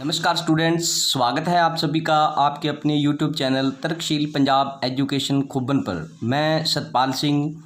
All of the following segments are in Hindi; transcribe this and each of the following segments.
नमस्कार स्टूडेंट्स, स्वागत है आप सभी का आपके अपने YouTube channel तर्कशील Punjab education Khubban पर। मैं सतपाल सिंह।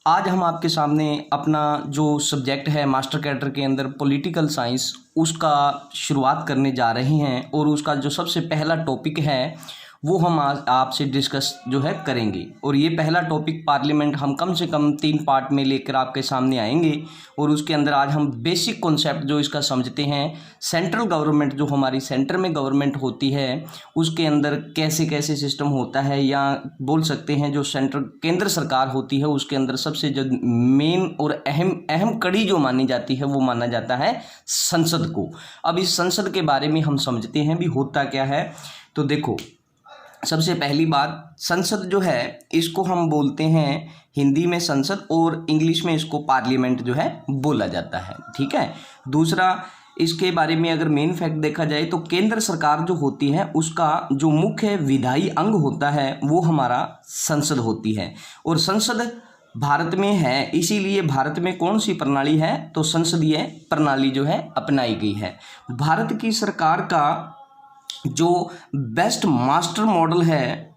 आज हम आपके सामने अपना जो सब्जेक्ट है मास्टर कैडर के अंदर पॉलिटिकल साइंस, उसका शुरुआत करने जा रहे हैं और उसका जो सबसे पहला टॉपिक है वो हम आज आपसे डिस्कस जो है करेंगे। और ये पहला टॉपिक पार्लियामेंट हम कम से कम 3 पार्ट में लेकर आपके सामने आएंगे और उसके अंदर आज हम बेसिक कॉन्सेप्ट जो इसका समझते हैं। सेंट्रल गवर्नमेंट जो हमारी सेंटर में गवर्नमेंट होती है उसके अंदर कैसे कैसे सिस्टम होता है, या बोल सकते हैं जो केंद्र सरकार होती है उसके अंदर सबसे जो मेन और अहम कड़ी जो मानी जाती है वो माना जाता है संसद को। अब इस संसद के बारे में हम समझते हैं भी होता क्या है। तो देखो, सबसे पहली बात, संसद जो है इसको हम बोलते हैं हिंदी में संसद और इंग्लिश में इसको पार्लियामेंट जो है बोला जाता है, ठीक है। दूसरा, इसके बारे में अगर मेन फैक्ट देखा जाए तो केंद्र सरकार जो होती है उसका जो मुख्य विधायी अंग होता है वो हमारा संसद होती है। और संसद भारत में है, इसीलिए भारत में कौन सी प्रणाली है तो संसदीय प्रणाली जो है अपनाई गई है। भारत की सरकार का जो बेस्ट मास्टर मॉडल है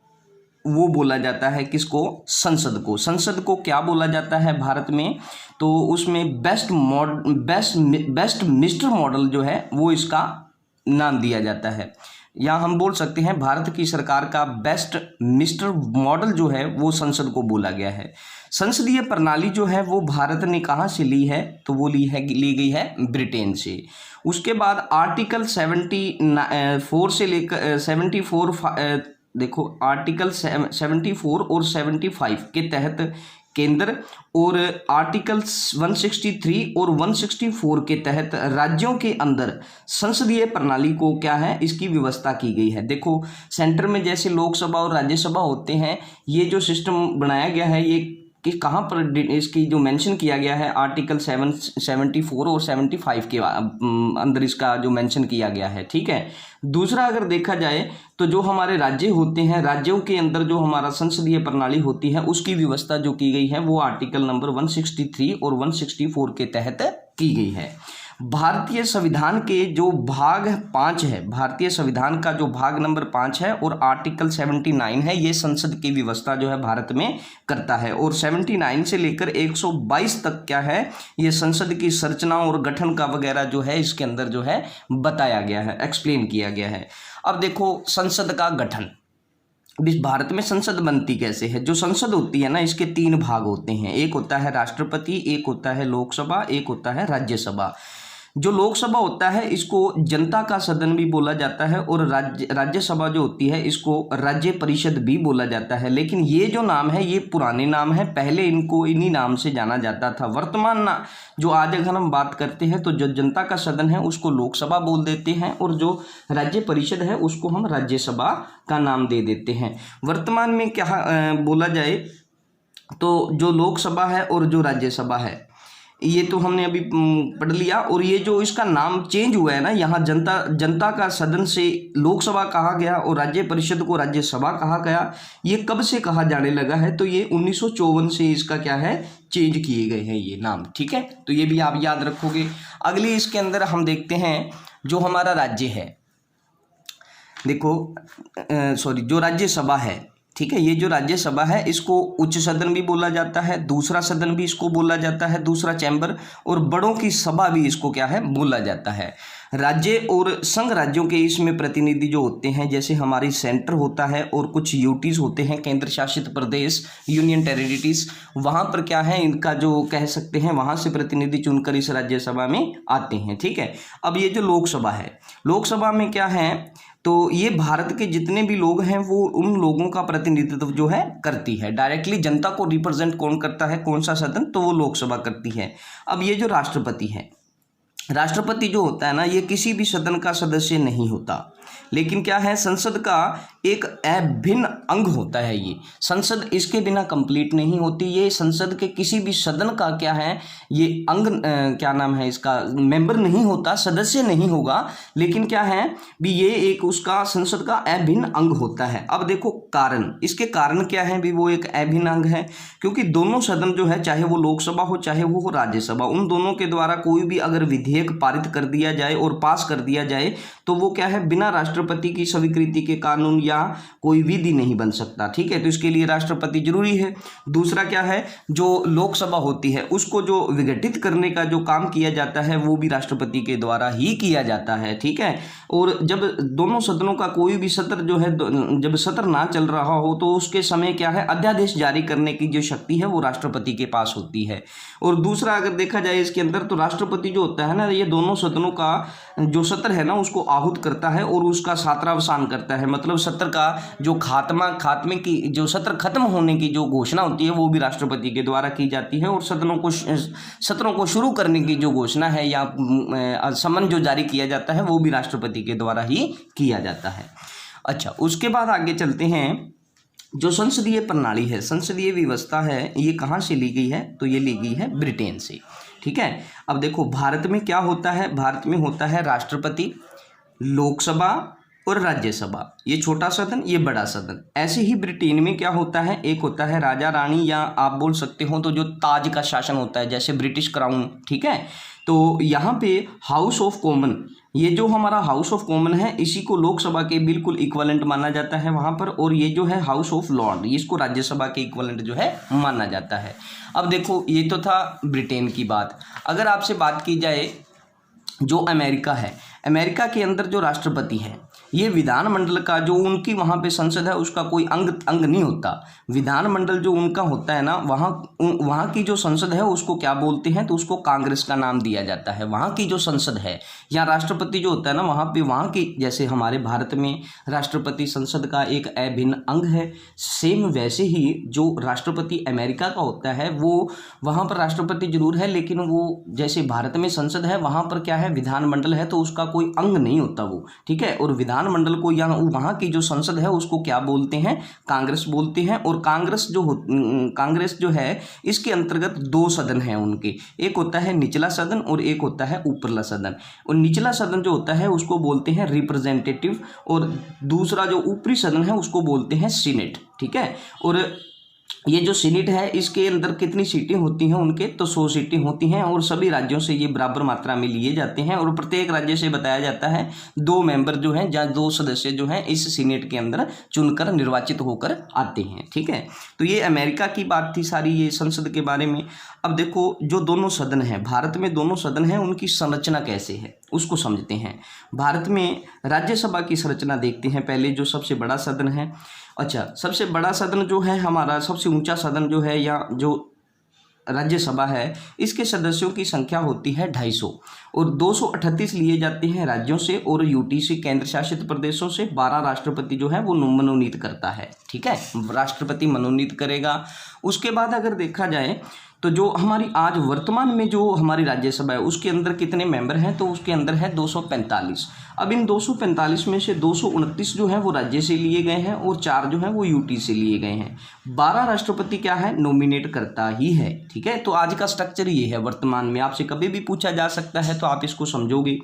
वो बोला जाता है किसको? संसद को। संसद को क्या बोला जाता है भारत में? तो उसमें बेस्ट मिस्टर मॉडल जो है वो इसका नाम दिया जाता है। या हम बोल सकते हैं भारत की सरकार का बेस्ट मिस्टर मॉडल जो है वो संसद को बोला गया है। संसदीय प्रणाली जो है वो भारत ने कहाँ से ली है तो वो ली गई है ब्रिटेन से। उसके बाद आर्टिकल 74 से लेकर 74 देखो, आर्टिकल 74 और 75 के तहत केंद्र और आर्टिकल 163 और 164 के तहत राज्यों के अंदर संसदीय प्रणाली को क्या है इसकी व्यवस्था की गई है। देखो, सेंटर में जैसे लोकसभा और राज्यसभा होते हैं, ये जो सिस्टम बनाया गया है ये कि कहाँ पर इसकी जो मेंशन किया गया है आर्टिकल 74 और 75 के अंदर इसका जो मेंशन किया गया है, ठीक है। दूसरा, अगर देखा जाए तो जो हमारे राज्य होते हैं, राज्यों के अंदर जो हमारा संसदीय प्रणाली होती है उसकी व्यवस्था जो की गई है वो आर्टिकल नंबर 163 और 164 के तहत की गई है। भारतीय संविधान के जो भाग 5 है, भारतीय संविधान का जो भाग नंबर 5 है और आर्टिकल 79 है, ये संसद की व्यवस्था जो है भारत में करता है। और 79 से लेकर 122 तक क्या है, ये संसद की संरचना और गठन का वगैरह जो है इसके अंदर जो है बताया गया है, एक्सप्लेन किया गया है। अब देखो, संसद का गठन, इस भारत में संसद बनती कैसे है। जो संसद होती है ना, इसके 3 भाग होते हैं। एक होता है राष्ट्रपति, एक होता है लोकसभा, एक होता है राज्यसभा। जो लोकसभा होता है इसको जनता का सदन भी बोला जाता है और राज्यसभा जो होती है इसको राज्य परिषद भी बोला जाता है। लेकिन ये जो नाम है ये पुराने नाम है, पहले इनको इन्हीं नाम से जाना जाता था। वर्तमान जो आज अगर हम बात करते हैं तो जो जनता का सदन है उसको लोकसभा बोल देते हैं और जो राज्य परिषद है उसको हम राज्यसभा का नाम दे देते हैं। वर्तमान में क्या बोला जाए तो जो लोकसभा है और जो राज्यसभा है ये तो हमने अभी पढ़ लिया। और ये जो इसका नाम चेंज हुआ है ना, यहाँ जनता का सदन से लोकसभा कहा गया और राज्य परिषद को राज्यसभा कहा गया। ये कब से कहा जाने लगा है तो ये 1954 से इसका क्या है चेंज किए गए हैं ये नाम, ठीक है। तो ये भी आप याद रखोगे। अगली इसके अंदर हम देखते हैं जो हमारा राज्य है, देखो जो राज्यसभा है, ठीक है। ये जो राज्यसभा है इसको उच्च सदन भी बोला जाता है, दूसरा सदन भी इसको बोला जाता है, दूसरा चैम्बर, और बड़ों की सभा भी इसको क्या है बोला जाता है। राज्य और संघ राज्यों के इसमें प्रतिनिधि जो होते हैं, जैसे हमारी सेंटर होता है और कुछ यूटीज होते हैं, केंद्र शासित प्रदेश, यूनियन टेरिटरीज, वहाँ पर क्या है इनका जो कह सकते हैं वहाँ से प्रतिनिधि चुनकर इस राज्यसभा में आते हैं, ठीक है। अब ये जो लोकसभा है, लोकसभा में क्या है तो ये भारत के जितने भी लोग हैं वो उन लोगों का प्रतिनिधित्व जो है करती है। डायरेक्टली जनता को रिप्रेजेंट कौन करता है, कौन सा सदन, तो वो लोकसभा करती है। अब ये जो राष्ट्रपति है, राष्ट्रपति जो होता है ना ये किसी भी सदन का सदस्य नहीं होता, लेकिन क्या है संसद का एक अभिन्न अंग होता है। ये संसद इसके बिना कंप्लीट नहीं होती। ये संसद के किसी भी सदन का क्या है ये अंग क्या नाम है इसका मेंबर नहीं होता, सदस्य नहीं होगा, लेकिन क्या है भी ये एक उसका संसद का अभिन्न अंग होता है। अब देखो कारण, इसके कारण क्या है भी वो एक अभिन्न अंग है क्योंकि दोनों सदन जो है चाहे वो लोकसभा हो चाहे वो हो राज्यसभा, उन दोनों के द्वारा कोई भी अगर विधेयक विधेयक पारित कर दिया जाए और पास कर दिया जाए तो वो क्या है, बिना राष्ट्रपति की स्वीकृति के कानून या कोई विधि नहीं बन सकता। ठीक है, तो इसके लिए राष्ट्रपति जरूरी है। दूसरा क्या है, जो लोकसभा होती है उसको जो विघटित करने का जो काम किया जाता है वो भी राष्ट्रपति के द्वारा ही किया जाता है। ठीक है, और जब दोनों सदनों का कोई भी सत्र जो है, जब सत्र ना चल रहा हो तो उसके समय क्या है, अध्यादेश जारी करने की जो शक्ति है वो राष्ट्रपति के पास होती है। और दूसरा अगर देखा जाए इसके अंदर तो राष्ट्रपति जो होता है ना, ये दोनों सदनों का जो सत्र है ना उसको आहूत करता है और उसका छात्रावसान करता है। मतलब सत्र का जो खात्मे की जो सत्र खत्म होने की जो घोषणा होती है वो भी राष्ट्रपति के द्वारा की जाती है। और सत्रों को शुरू करने की जो घोषणा है या समन जो जारी किया जाता है वो भी राष्ट्रपति के द्वारा ही किया जाता है। अच्छा, उसके बाद आगे चलते हैं। जो संसदीय प्रणाली है, संसदीय व्यवस्था है, ये कहाँ से ली गई है, तो ये ली गई है ब्रिटेन से। ठीक है, अब देखो भारत में क्या होता है, भारत में होता है राष्ट्रपति, लोकसभा और राज्यसभा, ये छोटा सदन, ये बड़ा सदन। ऐसे ही ब्रिटेन में क्या होता है, एक होता है राजा रानी, या आप बोल सकते हो तो जो ताज का शासन होता है जैसे ब्रिटिश क्राउन। ठीक है, तो यहाँ पे हाउस ऑफ कॉमन, ये जो हमारा हाउस ऑफ कॉमन है इसी को लोकसभा के बिल्कुल इक्वलेंट माना जाता है वहाँ पर। और ये जो है हाउस ऑफ लॉर्ड, इसको राज्यसभा के इक्वलेंट जो है माना जाता है। अब देखो ये तो था ब्रिटेन की बात। अगर आपसे बात की जाए जो अमेरिका है, अमेरिका के अंदर जो राष्ट्रपति है ये विधानमंडल का जो उनकी वहाँ पे संसद है उसका कोई अंग नहीं होता। विधानमंडल जो उनका होता है ना, वहाँ की जो संसद है उसको क्या बोलते हैं, तो उसको कांग्रेस का नाम दिया जाता है। वहाँ की जो संसद है या राष्ट्रपति जो होता है ना, वहाँ की जैसे हमारे भारत में राष्ट्रपति संसद का एक अभिन्न अंग है, सेम वैसे ही जो राष्ट्रपति अमेरिका का होता है वो वहाँ पर राष्ट्रपति जरूर है, लेकिन वो जैसे भारत में संसद है वहाँ पर क्या है, विधानमंडल है, तो उसका कोई अंग नहीं होता वो। ठीक है, और विधानमंडल को या वहाँ की जो संसद है उसको क्या बोलते हैं, कांग्रेस बोलते हैं। और कांग्रेस जो है इसके अंतर्गत दो सदन हैं उनके, एक होता है निचला सदन और एक होता है ऊपरला सदन। और निचला सदन जो होता है उसको बोलते हैं रिप्रेजेंटेटिव, और दूसरा जो ऊपरी सदन है उसको बोलते हैं सीनेट। ठीक है, और ये जो सीनेट है इसके अंदर कितनी सीटें होती हैं उनके, तो 100 सीटें होती हैं और सभी राज्यों से ये बराबर मात्रा में लिए जाते हैं। और प्रत्येक राज्य से बताया जाता है 2 मेंबर जो हैं या 2 सदस्य जो हैं इस सीनेट के अंदर चुनकर निर्वाचित होकर आते हैं। ठीक है, तो ये अमेरिका की बात थी सारी ये संसद के बारे में। अब देखो जो दोनों सदन हैं, भारत में दोनों सदन हैं, उनकी संरचना कैसे है उसको समझते हैं। भारत में राज्यसभा की संरचना देखते हैं पहले, जो सबसे बड़ा सदन है। अच्छा, सबसे बड़ा सदन जो है हमारा, सबसे ऊंचा सदन जो है या जो राज्यसभा है, इसके सदस्यों की संख्या होती है 250 और 238 लिए जाते हैं राज्यों से और यूटीसी केंद्र शासित प्रदेशों से। 12 राष्ट्रपति जो है वो मनोनीत करता है। ठीक है, राष्ट्रपति मनोनीत करेगा। उसके बाद अगर देखा जाए तो जो हमारी आज वर्तमान में जो हमारी राज्यसभा है उसके अंदर कितने मेंबर हैं, तो उसके अंदर है 245। अब इन 245 में से 229 जो है वो राज्य से लिए गए हैं और 4 जो है वो यूटी से लिए गए हैं। 12 राष्ट्रपति क्या है, नॉमिनेट करता ही है। ठीक है, तो आज का स्ट्रक्चर ये है वर्तमान में, आपसे कभी भी पूछा जा सकता है तो आप इसको समझोगे।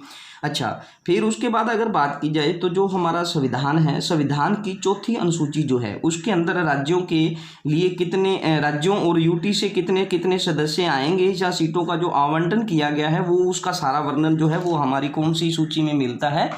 अच्छा, फिर उसके बाद अगर बात की जाए तो जो हमारा संविधान है, संविधान की 4थी अनुसूची जो है उसके अंदर राज्यों के लिए कितने राज्यों और यूटी से कितने कितने सदस्य आएंगे या सीटों का जो आवंटन किया गया है वो उसका सारा वर्णन जो है वो हमारी कौन सी सूची में मिलता है,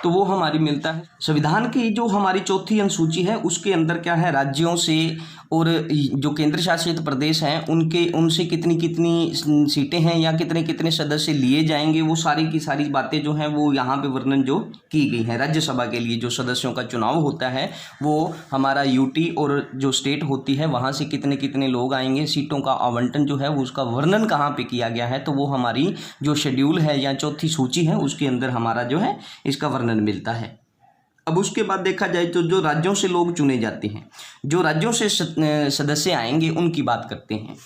तो वो हमारी मिलता है संविधान की जो हमारी 4थी अनुसूची है उसके अंदर क्या है, राज्यों से और जो केंद्र शासित प्रदेश हैं उनसे कितनी कितनी सीटें हैं या कितने कितने सदस्य लिए जाएंगे, वो सारी की सारी बातें जो हैं वो यहाँ पे वर्णन जो की गई हैं। राज्यसभा के लिए जो सदस्यों का चुनाव होता है वो हमारा यूटी और जो स्टेट होती है वहाँ से कितने कितने लोग आएंगे, सीटों का आवंटन जो है वो उसका वर्णन कहाँ पे किया गया है, तो वो हमारी जो शेड्यूल है या 4थी सूची है उसके अंदर हमारा जो है इसका वर्णन मिलता है। अब उसके बाद देखा जाए तो जो राज्यों से लोग चुने जाते हैं, जो राज्यों से सदस्य आएंगे उनकी बात करते हैं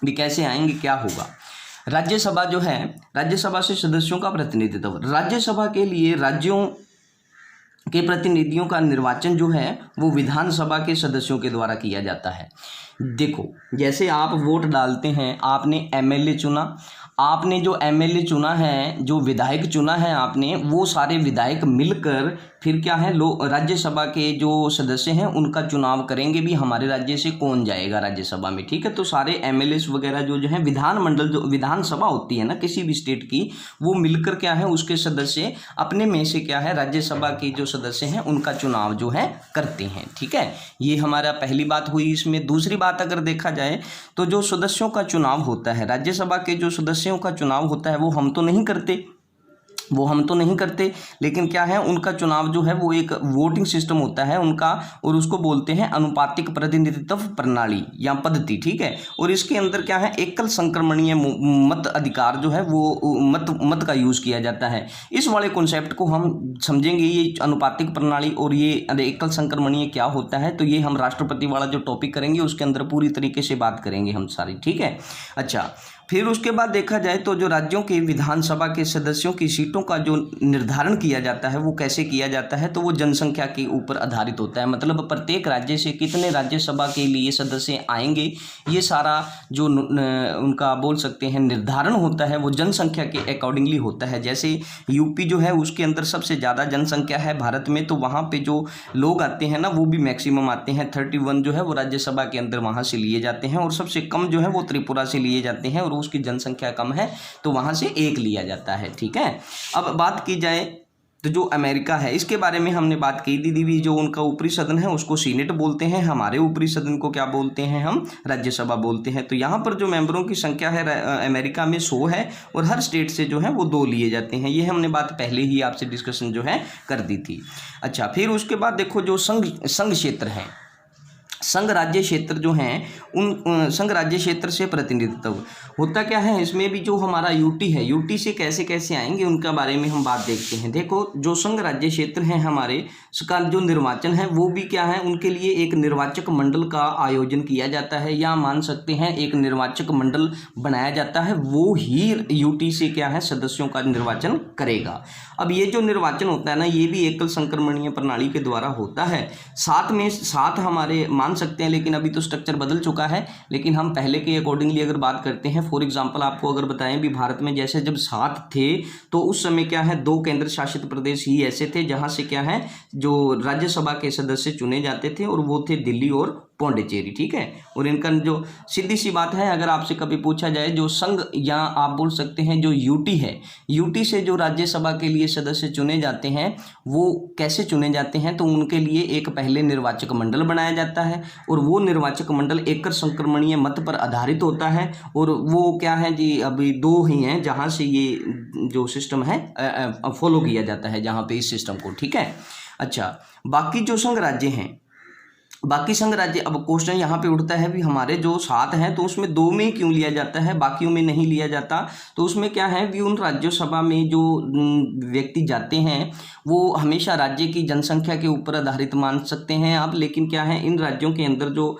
भी कैसे आएंगे, क्या होगा। राज्यसभा जो है, राज्यसभा से सदस्यों का प्रतिनिधित्व, राज्यसभा के लिए राज्यों के प्रतिनिधियों का निर्वाचन जो है वो विधानसभा के सदस्यों के द्वारा किया जाता है। देखो जैसे आप वोट डालते हैं, आपने एमएलए चुना, आपने जो एमएलए चुना है, जो विधायक चुना है आपने, वो सारे विधायक मिलकर फिर क्या है, राज्यसभा के जो सदस्य हैं उनका चुनाव करेंगे भी, हमारे राज्य से कौन जाएगा राज्यसभा में, ठीक है। तो सारे एमएलए वगैरह जो है विधानमंडल, जो विधानसभा होती है ना किसी भी स्टेट की, वो मिलकर क्या है उसके सदस्य अपने में से क्या है राज्यसभा के जो सदस्य हैं उनका चुनाव जो है करते हैं, ठीक है। ये हमारा पहली बात हुई इसमें। दूसरी बात अगर देखा जाए तो जो सदस्यों का चुनाव होता है, राज्यसभा के जो सदस्यों का चुनाव होता है वो हम तो नहीं करते, लेकिन क्या है उनका चुनाव जो है वो एक वोटिंग सिस्टम होता है उनका, और उसको बोलते हैं अनुपातिक प्रतिनिधित्व प्रणाली या पद्धति, ठीक है। और इसके अंदर क्या है, एकल संक्रमणीय मत अधिकार जो है वो मत का यूज़ किया जाता है। इस वाले कॉन्सेप्ट को हम समझेंगे, ये अनुपातिक प्रणाली और ये एकल संक्रमणीय क्या होता है, तो ये हम राष्ट्रपति वाला जो टॉपिक करेंगे उसके अंदर पूरी तरीके से बात करेंगे हम सारी, ठीक है। अच्छा, फिर उसके बाद देखा जाए तो जो राज्यों के विधानसभा के सदस्यों की सीटों का जो निर्धारण किया जाता है वो कैसे किया जाता है, तो वो जनसंख्या के ऊपर आधारित होता है। मतलब प्रत्येक राज्य से कितने राज्यसभा के लिए सदस्य आएंगे, ये सारा जो उनका बोल सकते हैं निर्धारण होता है वो जनसंख्या के अकॉर्डिंगली होता है। जैसे यूपी जो है उसके अंदर सबसे ज़्यादा जनसंख्या है भारत में, तो वहाँ पे जो लोग आते हैं ना वो भी मैक्सिमम आते हैं, 31 जो है वो राज्यसभा के अंदर वहाँ से लिए जाते हैं, और सबसे कम जो है वो त्रिपुरा से लिए जाते हैं, और उसकी जनसंख्या कम है तो वहां से एक लिया जाता है, ठीक है। अब बात की जाए तो जो अमेरिका है इसके बारे में हमने बात की थी, भी जो उनका ऊपरी सदन है उसको सीनेट बोलते हैं, हमारे ऊपरी सदन को क्या बोलते हैं, हम राज्यसभा बोलते हैं। तो यहाँ पर जो मेंबरों की संख्या है अमेरिका में 100 है, और हर स्टेट से जो है वो 2 लिए जाते हैं। ये हमने बात पहले ही आपसे डिस्कशन जो है कर दी थी। अच्छा, फिर उसके बाद देखो जो संघ क्षेत्र है, संघ राज्य क्षेत्र जो हैं उन संघ राज्य क्षेत्र से प्रतिनिधित्व होता क्या है, इसमें भी जो हमारा यूटी है, यूटी से कैसे कैसे आएंगे उनका बारे में हम बात देखते हैं। देखो जो संघ राज्य क्षेत्र हैं हमारे, उसका जो निर्वाचन है वो भी क्या है, उनके लिए एक निर्वाचक मंडल का आयोजन किया जाता है, या मान सकते हैं एक निर्वाचक मंडल बनाया जाता है, वो ही यूटी से क्या है सदस्यों का निर्वाचन करेगा। अब ये जो निर्वाचन होता है ना, ये भी एकल संक्रमणीय प्रणाली के द्वारा होता है। सात हमारे मान सकते हैं, लेकिन अभी तो स्ट्रक्चर बदल चुका है, लेकिन हम पहले के अकॉर्डिंगली अगर बात करते हैं, फॉर एग्जांपल आपको अगर बताएं भी, भारत में जैसे जब 7 थे तो उस समय क्या है 2 केंद्र शासित प्रदेश ही ऐसे थे जहां से क्या है जो राज्यसभा के सदस्य चुने जाते थे, और वो थे दिल्ली और पौंडीचेरी, ठीक है। और इनका जो सीधी सी बात है, अगर आपसे कभी पूछा जाए जो संघ या आप बोल सकते हैं जो यूटी है, यूटी से जो राज्यसभा के लिए सदस्य चुने जाते हैं वो कैसे चुने जाते हैं, तो उनके लिए एक पहले निर्वाचक मंडल बनाया जाता है, और वो निर्वाचक मंडल एकल संक्रमणीय मत पर आधारित होता है, और वो क्या है जी अभी 2 ही हैं जहाँ से ये जो सिस्टम है फॉलो किया जाता है, जहाँ पे इस सिस्टम को, ठीक है। अच्छा, बाकी जो संघ राज्य हैं, बाकी संघ राज्य, अब क्वेश्चन यहाँ पे उठता है भी हमारे जो 7 हैं तो उसमें 2 में क्यों लिया जाता है, बाकियों में नहीं लिया जाता, तो उसमें क्या है भी उन राज्यसभा में जो व्यक्ति जाते हैं वो हमेशा राज्य की जनसंख्या के ऊपर आधारित मान सकते हैं आप, लेकिन क्या है इन राज्यों के अंदर जो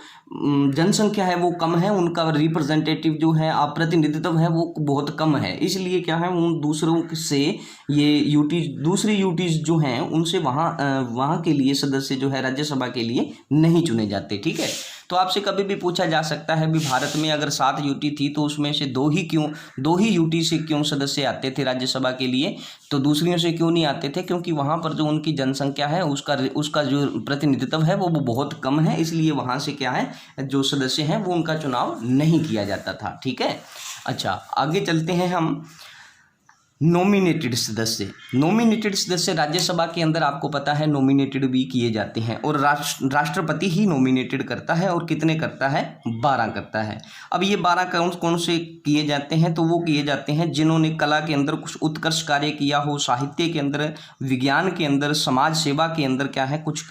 जनसंख्या है वो कम है, उनका रिप्रेजेंटेटिव जो है आप प्रतिनिधित्व है वो बहुत कम है, इसलिए क्या है उन दूसरों से ये यूटी, दूसरी यूटीज जो हैं उनसे वहाँ के लिए सदस्य जो है राज्यसभा के लिए नहीं चुने जाते, ठीक है। तो आपसे कभी भी पूछा जा सकता है भी भारत में अगर 7 यूटी थी तो उसमें से 2 ही यूटी से क्यों सदस्य आते थे राज्यसभा के लिए, तो दूसरियों से क्यों नहीं आते थे, क्योंकि वहाँ पर जो उनकी जनसंख्या है उसका जो प्रतिनिधित्व है वो बहुत कम है, इसलिए वहाँ से क्या है जो सदस्य हैं वो उनका चुनाव नहीं किया जाता था, ठीक है। अच्छा, आगे चलते हैं हम। नॉमिनेटेड सदस्य राज्यसभा के अंदर आपको पता है नॉमिनेटेड भी किए जाते हैं, और राष्ट्रपति ही नॉमिनेटेड करता है, और कितने करता है 12 करता है। अब ये 12 कौन से किए जाते हैं, तो वो किए जाते हैं जिन्होंने कला के अंदर कुछ उत्कृष्ट कार्य किया हो, साहित्य के अंदर, विज्ञान के अंदर, समाज सेवा के अंदर क्या है कुछ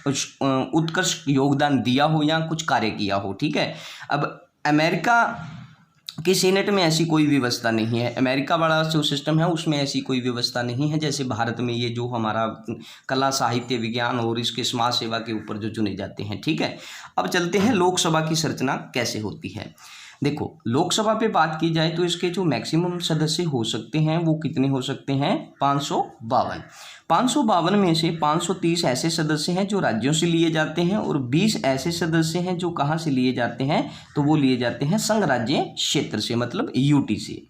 उत्कृष्ट योगदान दिया हो या कुछ कार्य किया हो, ठीक है। अब अमेरिका कि सीनेट में ऐसी कोई व्यवस्था नहीं है, अमेरिका वाला जो सिस्टम है उसमें ऐसी कोई व्यवस्था नहीं है, जैसे भारत में ये जो हमारा कला, साहित्य, विज्ञान और इसके समाज सेवा के ऊपर जो चुने जाते हैं, ठीक है। अब चलते हैं लोकसभा की संरचना कैसे होती है। देखो लोकसभा पे बात की जाए तो इसके जो मैक्सिमम सदस्य हो सकते हैं वो कितने हो सकते हैं, 552 में से 530 ऐसे सदस्य हैं जो राज्यों से लिए जाते हैं, और 20 ऐसे सदस्य हैं जो कहाँ से लिए जाते हैं, तो वो लिए जाते हैं संघ राज्य क्षेत्र से, मतलब यूटी से।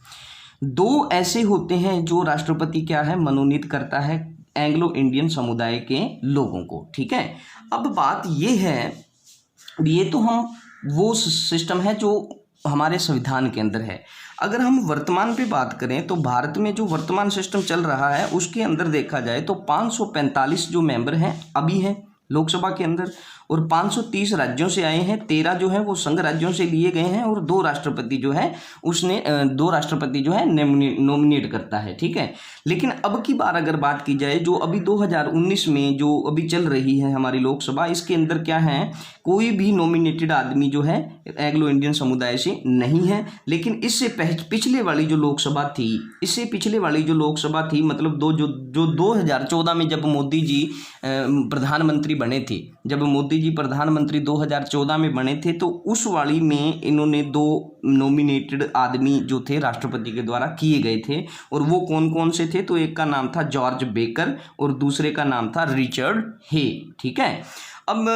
दो ऐसे होते हैं जो राष्ट्रपति क्या है मनोनीत करता है एंग्लो इंडियन समुदाय के लोगों को, ठीक है। अब बात ये है, ये तो हम वो सिस्टम है जो हमारे संविधान के अंदर है। अगर हम वर्तमान पे बात करें तो भारत में जो वर्तमान सिस्टम चल रहा है उसके अंदर देखा जाए तो 545 जो मेंबर हैं अभी हैं लोकसभा के अंदर, और 530 राज्यों से आए हैं, 13 जो है वो संघ राज्यों से लिए गए हैं, और 2 राष्ट्रपति जो है उसने 2 राष्ट्रपति जो है नॉमिनेट करता है, ठीक है। लेकिन अब की बार अगर बात की जाए जो अभी 2019 में जो अभी चल रही है हमारी लोकसभा, इसके अंदर क्या है, कोई भी नॉमिनेटेड आदमी जो है एंग्लो इंडियन समुदाय से नहीं है। लेकिन इससे पिछले वाली जो लोकसभा थी, इससे पिछले वाली जो लोकसभा थी, मतलब जो 2014 में जब मोदी जी प्रधानमंत्री बने थे, जब मोदी जी प्रधानमंत्री 2014 में बने थे, तो उस वाली में इन्होंने 2 नॉमिनेटेड आदमी जो थे राष्ट्रपति के द्वारा किए गए थे, और वो कौन कौन से थे, तो एक का नाम था जॉर्ज बेकर और दूसरे का नाम था रिचर्ड हे, ठीक है। अब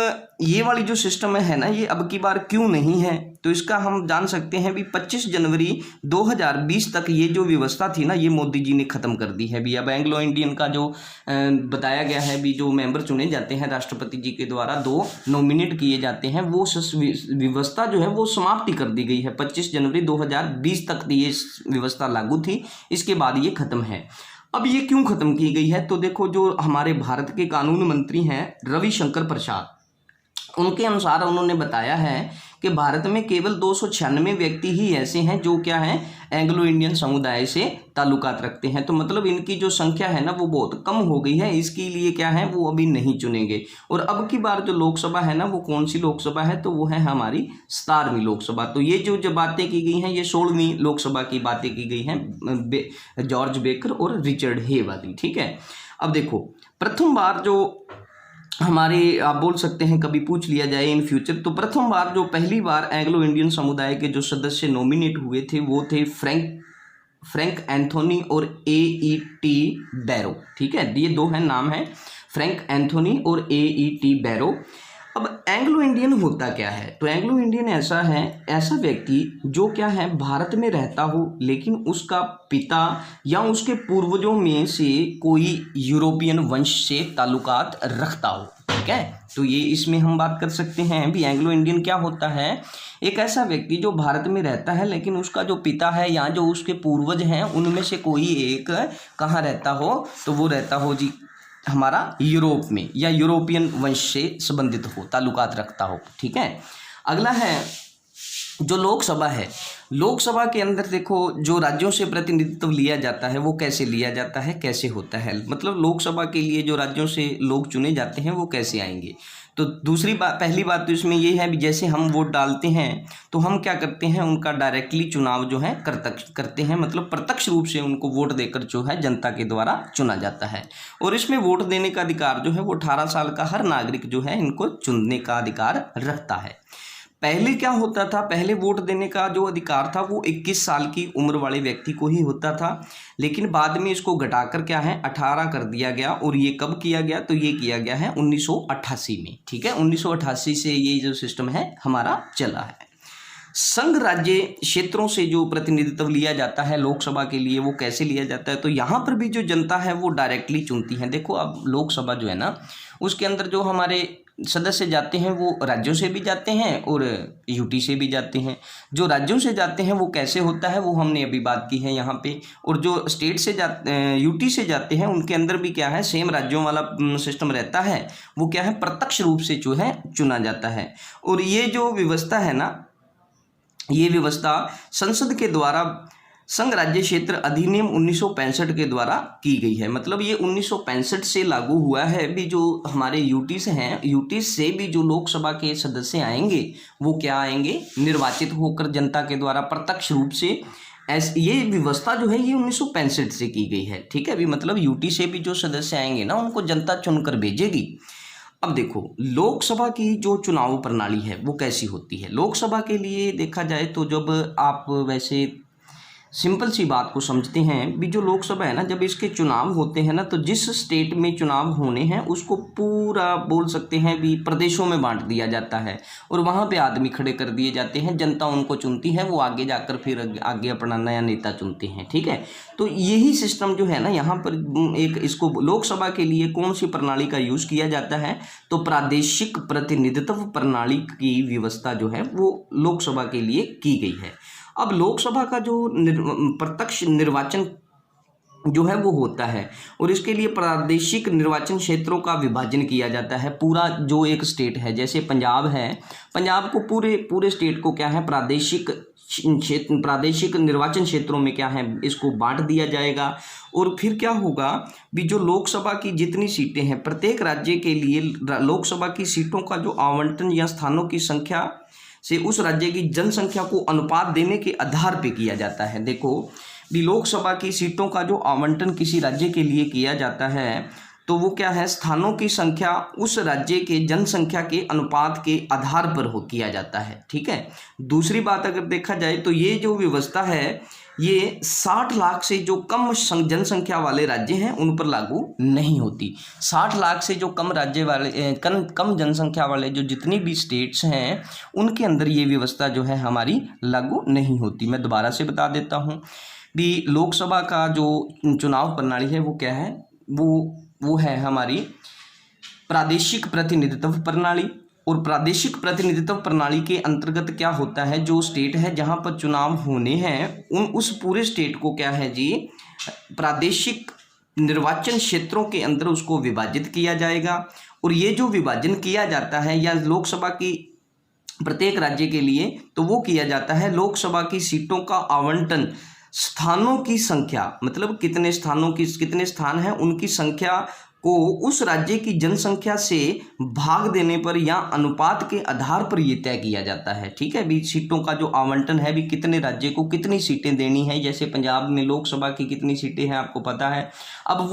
ये वाली जो सिस्टम है ना, ये अब की बार क्यों नहीं है, तो इसका हम जान सकते हैं भी 25 जनवरी 2020 तक ये जो व्यवस्था थी ना, ये मोदी जी ने ख़त्म कर दी है भी। अब एंग्लो इंडियन का जो बताया गया है भी, जो मेंबर चुने जाते हैं राष्ट्रपति जी के द्वारा, 2 नॉमिनेट किए जाते हैं, वो व्यवस्था जो है वो समाप्ति कर दी गई है। 25 जनवरी 2020 तक ये व्यवस्था लागू थी, इसके बाद ये ख़त्म है। अब ये क्यों खत्म की गई है, तो देखो जो हमारे भारत के कानून मंत्री हैं रविशंकर प्रसाद, उनके अनुसार उन्होंने बताया है कि भारत में केवल 296 व्यक्ति ही ऐसे हैं जो क्या है एंग्लो इंडियन समुदाय से ताल्लुकात रखते हैं। तो मतलब इनकी जो संख्या है ना वो बहुत कम हो गई है, इसके लिए क्या है वो अभी नहीं चुनेंगे। और अब की बार जो लोकसभा है ना, वो कौन सी लोकसभा है, तो वो है हमारी 17वीं लोकसभा। तो ये जो बातें की गई हैं, ये 16वीं लोकसभा की बातें की गई हैं जॉर्ज बेकर और रिचर्ड हे वाली, ठीक है। अब देखो प्रथम बार जो हमारे आप बोल सकते हैं कभी पूछ लिया जाए इन फ्यूचर, तो प्रथम बार जो पहली बार एंग्लो इंडियन समुदाय के जो सदस्य नॉमिनेट हुए थे वो थे फ्रैंक एंथोनी और AET बैरो, ठीक है। ये 2 हैं नाम है, फ्रैंक एंथोनी और AET बैरो। अब एंग्लो इंडियन होता क्या है, तो एंग्लो इंडियन ऐसा व्यक्ति जो क्या है भारत में रहता हो, लेकिन उसका पिता या उसके पूर्वजों में से कोई यूरोपियन वंश से ताल्लुकात रखता हो, ठीक है। तो ये इसमें हम बात कर सकते हैं भी एंग्लो इंडियन क्या होता है, एक ऐसा व्यक्ति जो भारत में रहता है लेकिन उसका जो पिता है या जो उसके पूर्वज हैं उनमें से कोई एक कहाँ रहता हो, तो वो रहता हो जी हमारा यूरोप में, या यूरोपियन वंश से संबंधित हो, ताल्लुकात रखता हो, ठीक है। अगला है जो लोकसभा है, लोकसभा के अंदर देखो जो राज्यों से प्रतिनिधित्व लिया जाता है वो कैसे लिया जाता है, कैसे होता है, मतलब लोकसभा के लिए जो राज्यों से लोग चुने जाते हैं वो कैसे आएंगे। तो दूसरी बात, पहली बात तो इसमें ये है भी जैसे हम वोट डालते हैं तो हम क्या करते हैं, उनका डायरेक्टली चुनाव जो है करते हैं, मतलब प्रत्यक्ष रूप से उनको वोट देकर जो है जनता के द्वारा चुना जाता है। और इसमें वोट देने का अधिकार जो है वो 18 साल का हर नागरिक जो है इनको चुनने का अधिकार रखता है। पहले क्या होता था, पहले वोट देने का जो अधिकार था वो 21 साल की उम्र वाले व्यक्ति को ही होता था, लेकिन बाद में इसको घटाकर क्या है 18 कर दिया गया। और ये कब किया गया, तो ये किया गया है 1988 में, ठीक है। 1988 से ये जो सिस्टम है हमारा चला है। संघ राज्य क्षेत्रों से जो प्रतिनिधित्व लिया जाता है लोकसभा के लिए वो कैसे लिया जाता है, तो यहाँ पर भी जो जनता है वो डायरेक्टली चुनती है। देखो अब लोकसभा जो है ना उसके अंदर जो हमारे सदस्य जाते हैं वो राज्यों से भी जाते हैं और यूटी से भी जाते हैं। जो राज्यों से जाते हैं वो कैसे होता है वो हमने अभी बात की है यहाँ पे, और जो स्टेट से यूटी से जाते हैं उनके अंदर भी क्या है सेम राज्यों वाला सिस्टम रहता है, वो क्या है प्रत्यक्ष रूप से जो है चुना जाता है। और ये जो व्यवस्था है ना, ये व्यवस्था संसद के द्वारा संघ राज्य क्षेत्र अधिनियम 1965 के द्वारा की गई है। मतलब ये 1965 से लागू हुआ है भी। जो हमारे यूटी से हैं, यूटी से भी जो लोकसभा के सदस्य आएंगे वो क्या आएंगे, निर्वाचित होकर जनता के द्वारा प्रत्यक्ष रूप से। ये व्यवस्था जो है ये 1965 से की गई है, ठीक है। अभी मतलब यूटी से भी जो सदस्य आएंगे ना उनको जनता चुनकर भेजेगी। अब देखो लोकसभा की जो चुनाव प्रणाली है वो कैसी होती है। लोकसभा के लिए देखा जाए तो जब आप वैसे सिंपल सी बात को समझते हैं भी। जो लोकसभा है ना, जब इसके चुनाव होते हैं ना, तो जिस स्टेट में चुनाव होने हैं उसको पूरा बोल सकते हैं भी प्रदेशों में बांट दिया जाता है और वहाँ पे आदमी खड़े कर दिए जाते हैं, जनता उनको चुनती है, वो आगे जाकर फिर आगे अपना नया नेता चुनते हैं। ठीक है, तो यही सिस्टम जो है ना यहाँ पर एक इसको लोकसभा के लिए कौन सी प्रणाली का यूज़ किया जाता है, तो प्रादेशिक प्रतिनिधित्व प्रणाली की व्यवस्था जो है वो लोकसभा के लिए की गई है। अब लोकसभा का जो प्रत्यक्ष निर्वाचन जो है वो होता है और इसके लिए प्रादेशिक निर्वाचन क्षेत्रों का विभाजन किया जाता है। पूरा जो एक स्टेट है, जैसे पंजाब है, पंजाब को पूरे स्टेट को क्या है, प्रादेशिक निर्वाचन क्षेत्रों में क्या है, इसको बांट दिया जाएगा। और फिर क्या होगा भी, जो लोकसभा की जितनी सीटें हैं, प्रत्येक राज्य के लिए लोकसभा की सीटों का जो आवंटन या स्थानों की संख्या से उस राज्य की जनसंख्या को अनुपात देने के आधार पे किया जाता है। देखो भी, लोकसभा की सीटों का जो आवंटन किसी राज्य के लिए किया जाता है, तो वो क्या है, स्थानों की संख्या उस राज्य के जनसंख्या के अनुपात के आधार पर किया जाता है। ठीक है, दूसरी बात अगर देखा जाए तो ये जो व्यवस्था है ये 60 लाख से जो कम जनसंख्या वाले राज्य हैं उन पर लागू नहीं होती। 60 लाख से जो कम राज्य वाले कम जनसंख्या वाले जो जितनी भी स्टेट्स हैं उनके अंदर ये व्यवस्था जो है हमारी लागू नहीं होती। मैं दोबारा से बता देता हूँ भी, लोकसभा का जो चुनाव प्रणाली है वो क्या है, वो है हमारी प्रादेशिक प्रतिनिधित्व प्रणाली। और प्रादेशिक प्रतिनिधित्व प्रणाली के अंतर्गत क्या होता है, जो स्टेट है जहां पर चुनाव होने हैं उस पूरे स्टेट को क्या है जी, प्रादेशिक निर्वाचन क्षेत्रों के अंदर उसको विभाजित किया जाएगा। और ये जो विभाजन किया जाता है या लोकसभा की प्रत्येक राज्य के लिए, तो वो किया जाता है लोकसभा की सीटों का आवंटन स्थानों की संख्या, मतलब कितने स्थान हैं उनकी संख्या को उस राज्य की जनसंख्या से भाग देने पर या अनुपात के आधार पर ये तय किया जाता है। ठीक है भी, सीटों का जो आवंटन है भी, कितने राज्य को कितनी सीटें देनी है। जैसे पंजाब में लोकसभा की कितनी सीटें हैं आपको पता है। अब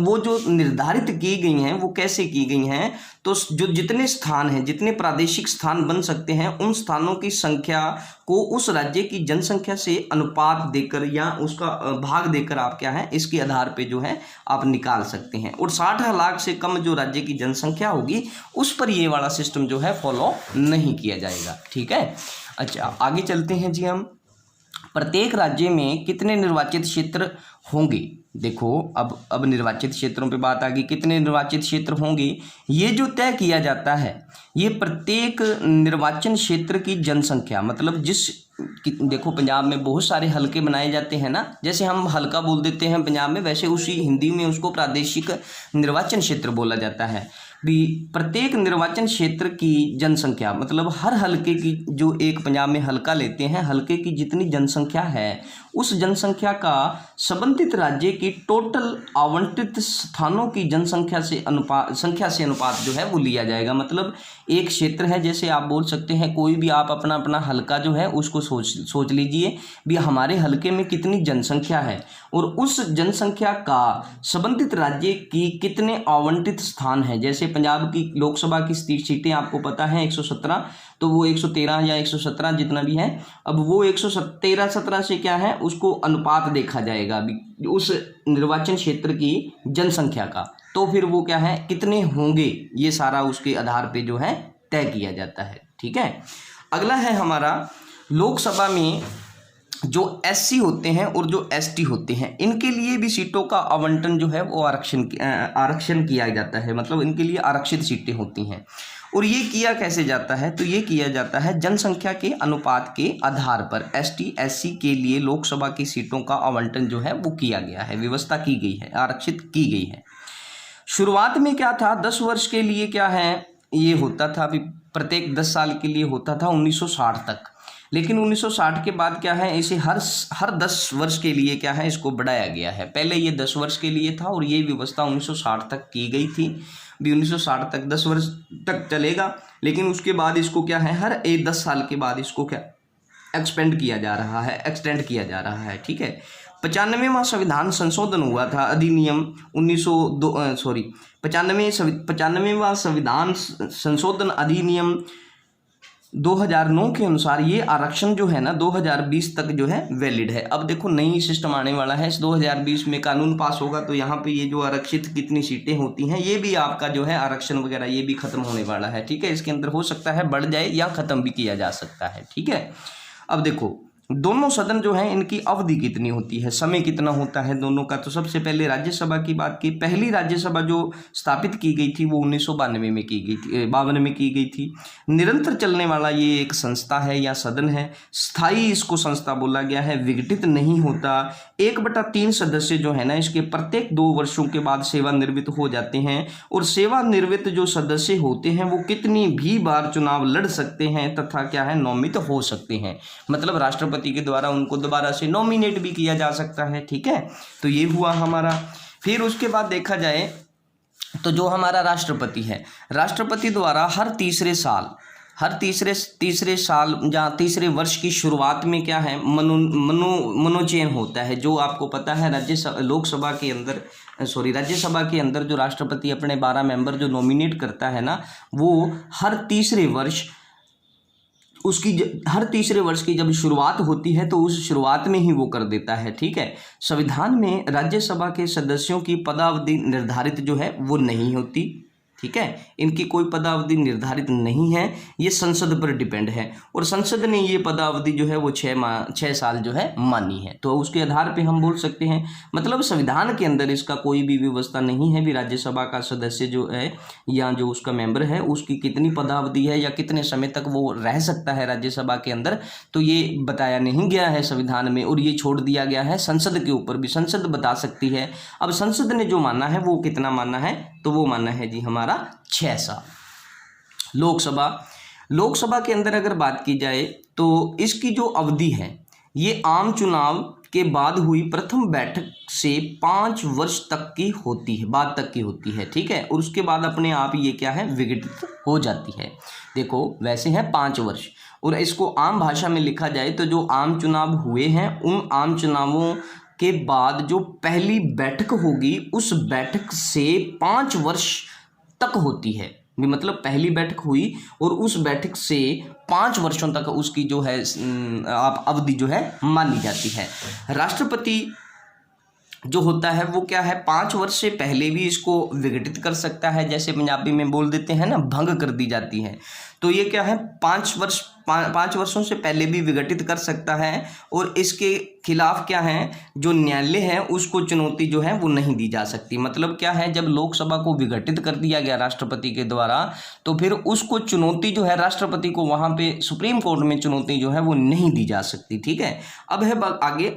वो जो निर्धारित की गई हैं वो कैसे की गई हैं, तो जो जितने स्थान हैं, जितने प्रादेशिक स्थान बन सकते हैं, उन स्थानों की संख्या को उस राज्य की जनसंख्या से अनुपात देकर या उसका भाग देकर आप क्या है, इसके आधार पे जो है आप निकाल सकते हैं। और 60 लाख से कम जो राज्य की जनसंख्या होगी उस पर ये वाला सिस्टम जो है फॉलो नहीं किया जाएगा। ठीक है, अच्छा आगे चलते हैं जी। हम प्रत्येक राज्य में कितने निर्वाचित क्षेत्र होंगे। देखो अब निर्वाचित क्षेत्रों पे बात आ गई, कितने निर्वाचित क्षेत्र होंगे ये जो तय किया जाता है, ये प्रत्येक निर्वाचन क्षेत्र की जनसंख्या, मतलब देखो पंजाब में बहुत सारे हलके बनाए जाते हैं ना, जैसे हम हलका बोल देते हैं पंजाब में, वैसे उसी हिंदी में उसको प्रादेशिक निर्वाचन क्षेत्र बोला जाता है भी। प्रत्येक निर्वाचन क्षेत्र की जनसंख्या, मतलब हर हलके की, जो एक पंजाब में हलका लेते हैं, हलके की जितनी जनसंख्या है उस जनसंख्या का संबंधित राज्य की टोटल आवंटित स्थानों की जनसंख्या से अनुपात जो है वो लिया जाएगा। मतलब एक क्षेत्र है, जैसे आप बोल सकते हैं कोई भी आप अपना हलका जो है उसको सोच लीजिए भी, हमारे हलके में कितनी जनसंख्या है और उस जनसंख्या का संबंधित राज्य की कितने आवंटित स्थान है। जैसे पंजाब की लोकसभा की सीटें आपको पता है 117, तो वो 113 या 117 जितना भी है, अब वो 113-17 से क्या है उसको अनुपात देखा जाएगा उस निर्वाचन क्षेत्र की जनसंख्या का, तो फिर वो क्या है कितने होंगे, ये सारा उसके आधार पे जो है तय किया जाता है। ठीक है, अगला है हमारा लोकसभा में जो एससी होते हैं और जो एसटी होते हैं, इनके लिए भी सीटों का आवंटन जो है वो आरक्षण किया जाता है, मतलब इनके लिए आरक्षित सीटें होती हैं। और ये किया कैसे जाता है, तो ये किया जाता है जनसंख्या के अनुपात के आधार पर। एसटी एससी के लिए लोकसभा की सीटों का आवंटन जो है वो किया गया है, व्यवस्था की गई है, आरक्षित की गई है। शुरुआत में क्या था, 10 वर्ष के लिए क्या है ये होता था, अभी प्रत्येक 10 साल के लिए होता था 1960 तक, लेकिन 1960 के बाद क्या है इसे हर 10 वर्ष के लिए क्या है इसको बढ़ाया गया है। पहले ये 10 वर्ष के लिए था और ये व्यवस्था 1960 तक की गई थी भी, 1960 तक 10 वर्ष तक चलेगा, लेकिन उसके बाद इसको क्या है हर 10 साल के बाद इसको क्या एक्सटेंड किया जा रहा है। ठीक है, 95वां संविधान संशोधन हुआ था, अधिनियम 95वां संविधान संशोधन अधिनियम 2009 के अनुसार ये आरक्षण जो है ना 2020 तक जो है वैलिड है। अब देखो नई सिस्टम आने वाला है, इस 2020 में कानून पास होगा तो यहाँ पे ये जो आरक्षित कितनी सीटें होती हैं ये भी आपका जो है आरक्षण वगैरह ये भी खत्म होने वाला है। ठीक है, इसके अंदर हो सकता है बढ़ जाए या खत्म भी किया जा सकता है। ठीक है, अब देखो दोनों सदन जो है इनकी अवधि कितनी होती है, समय कितना होता है दोनों का। तो सबसे पहले राज्यसभा की बात की, पहली राज्यसभा जो स्थापित की गई थी वो 1992 में की गई थी, 52 में की गई थी। निरंतर चलने वाला ये एक संस्था है या सदन है, स्थायी इसको संस्था बोला गया है, विघटित नहीं होता। 1/3 सदस्य जो है ना इसके प्रत्येक 2 वर्षों के बाद सेवानिवृत्त हो जाते हैं, और सेवानिवृत्त जो सदस्य होते हैं वो कितनी भी बार चुनाव लड़ सकते हैं तथा क्या है नोमित हो सकते हैं, मतलब राष्ट्रपति के द्वारा उनको दोबारा से नॉमिनेट भी किया जा सकता है। ठीक है, तो ये हुआ हमारा। फिर उसके बाद देखा जाए तो जो हमारा राष्ट्रपति है, राष्ट्रपति द्वारा हर तीसरे साल या तीसरे वर्ष की शुरुआत में क्या है मनोचयन होता है। जो आपको पता है राज्यसभा के अंदर जो राष्ट्रपति अपने 12 मेंबर जो नॉमिनेट करता है ना, वो हर तीसरे वर्ष की जब शुरुआत होती है तो उस शुरुआत में ही वो कर देता है। ठीक है, संविधान में राज्यसभा के सदस्यों की पदावधि निर्धारित जो है वो नहीं होती। ठीक है, इनकी कोई पदावधि निर्धारित नहीं है, ये संसद पर डिपेंड है, और संसद ने ये पदावधि जो है वो 6 साल जो है मानी है। तो उसके आधार पे हम बोल सकते हैं, मतलब संविधान के अंदर इसका कोई भी व्यवस्था नहीं है भी राज्यसभा का सदस्य जो है या जो उसका मेंबर है उसकी कितनी पदावधि है या कितने समय तक वो रह सकता है राज्यसभा के अंदर, तो ये बताया नहीं गया है संविधान में, और ये छोड़ दिया गया है संसद के ऊपर भी, संसद बता सकती है। अब संसद ने जो माना है वो कितना माना है, तो वो माना है जी हमारा 6 साल। लोकसभा के अंदर अगर बात की जाए तो इसकी जो अवधि है ये आम चुनाव के बाद हुई प्रथम बैठक से 5 वर्ष तक की होती है। ठीक है, और उसके बाद अपने आप ये क्या है विघटित हो जाती है। देखो वैसे है 5 वर्ष, और इसको आम भाषा में लिखा जाए तो जो आम चुनाव हुए हैं उन आम चुनावों के बाद जो पहली बैठक होगी उस बैठक से 5 वर्ष तक होती है, मतलब पहली बैठक हुई और उस बैठक से 5 वर्षों तक उसकी जो है अवधि जो है मानी जाती है। राष्ट्रपति जो होता है वो क्या है 5 वर्ष से पहले भी इसको विघटित कर सकता है, जैसे पंजाबी में बोल देते हैं ना भंग कर दी जाती है, तो ये क्या है 5 वर्षों से पहले भी विघटित कर सकता है, और इसके खिलाफ क्या है जो न्यायालय है उसको चुनौती जो है वो नहीं दी जा सकती। मतलब क्या है जब लोकसभा को विघटित कर दिया गया राष्ट्रपति के द्वारा तो फिर उसको चुनौती जो है राष्ट्रपति को वहाँ पे सुप्रीम कोर्ट में चुनौती जो है वो नहीं दी जा सकती। ठीक है, अब है आगे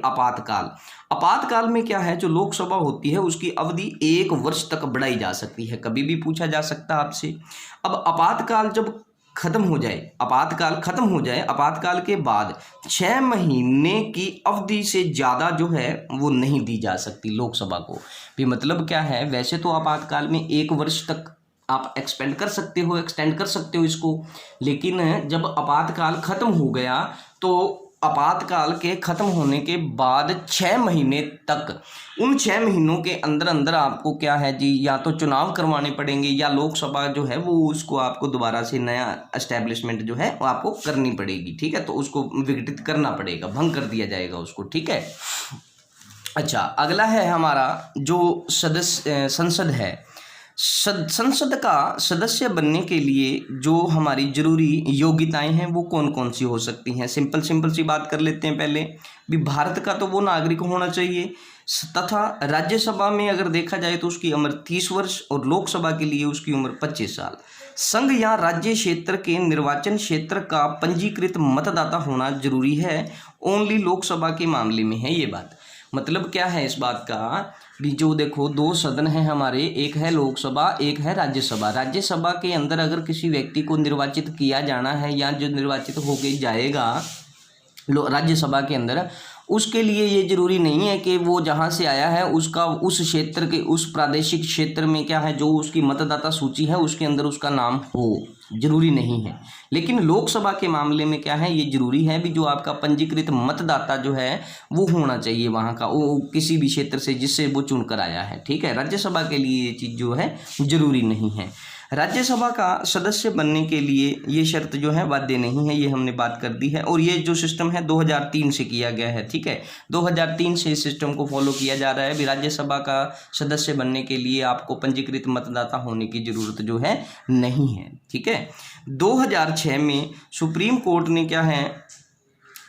आपातकाल में क्या है जो लोकसभा होती है उसकी अवधि 1 वर्ष तक बढ़ाई जा सकती है, कभी भी पूछा जा सकता है आपसे। अब आपातकाल जब खत्म हो जाए, आपातकाल के बाद 6 महीने की अवधि से ज़्यादा जो है वो नहीं दी जा सकती लोकसभा को भी। मतलब क्या है वैसे तो आपातकाल में 1 वर्ष तक आप एक्सटेंड कर सकते हो इसको, लेकिन जब आपातकाल खत्म हो गया तो आपातकाल के खत्म होने के बाद 6 महीने तक, उन 6 महीनों के अंदर आपको क्या है जी या तो चुनाव करवाने पड़ेंगे या लोकसभा जो है वो उसको आपको दोबारा से नया एस्टेब्लिशमेंट जो है वो आपको करनी पड़ेगी। ठीक है, तो उसको विघटित करना पड़ेगा, भंग कर दिया जाएगा उसको। ठीक है, अच्छा अगला है हमारा जो संसद है। संसद का सदस्य बनने के लिए जो हमारी जरूरी योग्यताएं हैं वो कौन कौन सी हो सकती हैं, सिंपल सी बात कर लेते हैं पहले भी। भारत का तो वो नागरिक होना चाहिए, तथा राज्यसभा में अगर देखा जाए तो उसकी उम्र 30 वर्ष और लोकसभा के लिए उसकी उम्र 25 साल। संघ या राज्य क्षेत्र के निर्वाचन क्षेत्र का पंजीकृत मतदाता होना जरूरी है, ओनली लोकसभा के मामले में है ये बात। मतलब क्या है इस बात का भी, जो देखो 2 सदन हैं हमारे, एक है लोकसभा एक है राज्यसभा। राज्यसभा के अंदर अगर किसी व्यक्ति को निर्वाचित किया जाना है या जो निर्वाचित होके जाएगा राज्यसभा के अंदर, उसके लिए ये जरूरी नहीं है कि वो जहाँ से आया है उसका उस क्षेत्र के उस प्रादेशिक क्षेत्र में क्या है जो उसकी मतदाता सूची है उसके अंदर उसका नाम हो, जरूरी नहीं है। लेकिन लोकसभा के मामले में क्या है ये जरूरी है भी जो आपका पंजीकृत मतदाता जो है वो होना चाहिए वहाँ का, वो किसी भी क्षेत्र से जिससे वो चुनकर आया है। ठीक है, राज्यसभा के लिए ये चीज़ जो है जरूरी नहीं है। राज्यसभा का सदस्य बनने के लिए ये शर्त जो है बाध्य नहीं है, ये हमने बात कर दी है। और ये जो सिस्टम है 2003 से किया गया है, ठीक है, 2003 से इस सिस्टम को फॉलो किया जा रहा है। अभी राज्यसभा का सदस्य बनने के लिए आपको पंजीकृत मतदाता होने की ज़रूरत जो है नहीं है, ठीक है। 2006 में सुप्रीम कोर्ट ने क्या है